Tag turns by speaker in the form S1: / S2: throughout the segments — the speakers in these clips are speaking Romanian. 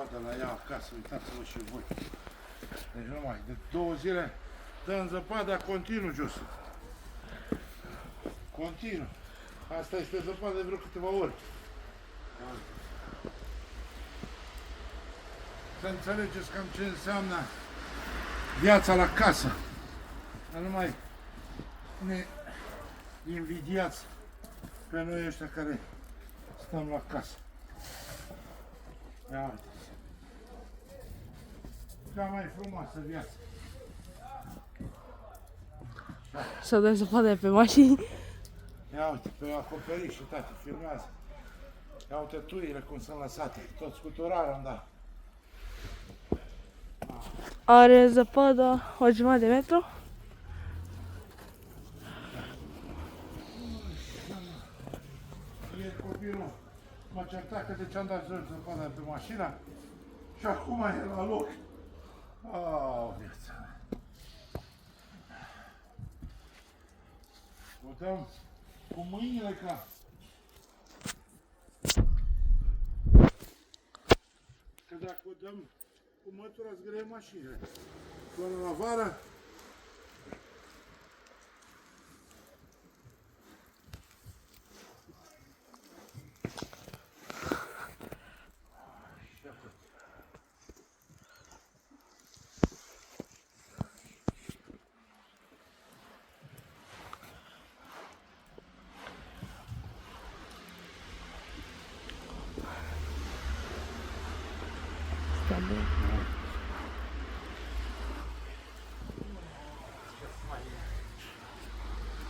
S1: zăpadă la ea acasă, uitați-vă și voi. Deci numai, de 2 zile dăm zăpada continuu jos. Continuu. Asta este zăpadă de vreo câteva ori. Să înțelegeți cam ce înseamnă viața la casă. Dar numai ne invidiați pe noi ăștia care stăm la casă. Ia uite-ți. Cea mai frumoasă viață.
S2: Să dăm zăpadă pe mașini.
S1: Ia uite, pe acoperiș și tati, filmează. Ia uite tuile cum sunt lăsate, tot scuturarea îmi da.
S2: Are zăpadă o jumătate de metru.
S1: Ieri copilul m-a certat că de ce am dat jos zăpada pe mașina și acum e la loc. Au, viața mea. O dăm cu mâinile ca... Că dacă o dăm cu mătura zgârie mașinile. Până la vară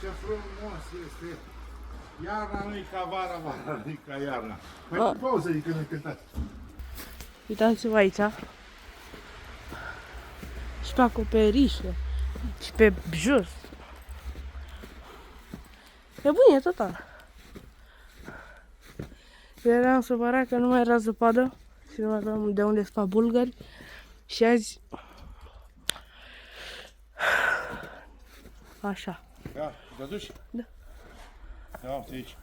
S1: ce frumos este. Iarna nu-i ca vara, vara nu-i ca iarna. Mai cu pauză de când ai cântat.
S2: Uitați-vă aici. Și pe acoperișe. Și pe jos. E bun, e total. Eram supărat că nu mai era zăpadă și nu mai aveam de unde spa bulgari. Și azi... Așa.
S1: Ia, te duci?
S2: Da.
S1: Ia uite aici.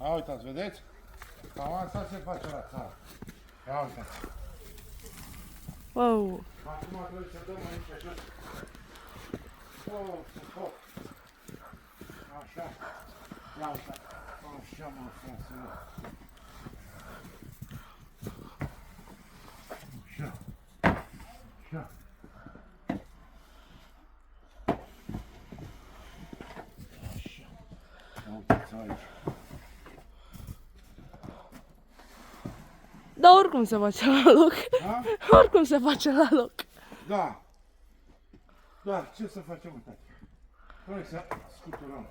S1: Ia uitați, vedeți? Cam asta se face la țară. Ia uitați.
S2: Wow.
S1: Acum trebuie să dăm aici jos. Oh. Așa. Ia uitați. Așa, mă, fraților. Așa. Așa. Aici.
S2: Dar oricum se face la loc.
S1: Da?
S2: Oricum se face la loc.
S1: Da. Dar ce să facem, uitați? Trebuie să scuturăm.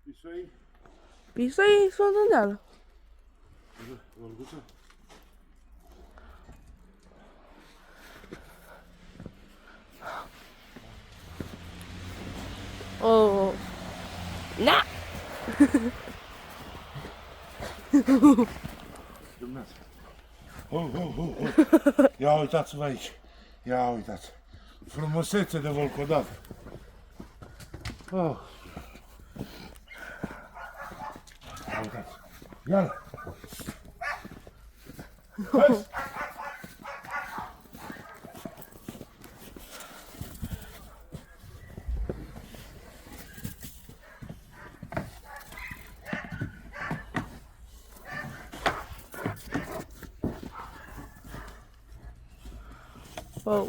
S1: Pisoi?
S2: Pisoi sunt în deală.
S1: Olguță?
S2: Oh. Na!
S1: Dumnezeu. Ia uitați-vă aici. Ia uitați. Frumusețe de volcodav. Oh. Ia uitați. Ia-l. Hai!
S2: Wow.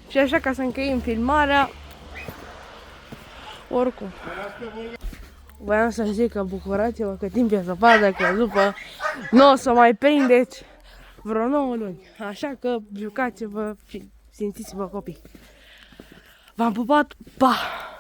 S2: Și așa, ca să încheiem filmarea, oricum, voiam să zic că bucurați-vă că timp e zăpadă, că după nu o să mai prindeți vreo 9 luni. Așa că jucați-vă și simțiți-vă copii. V-am pupat, pa!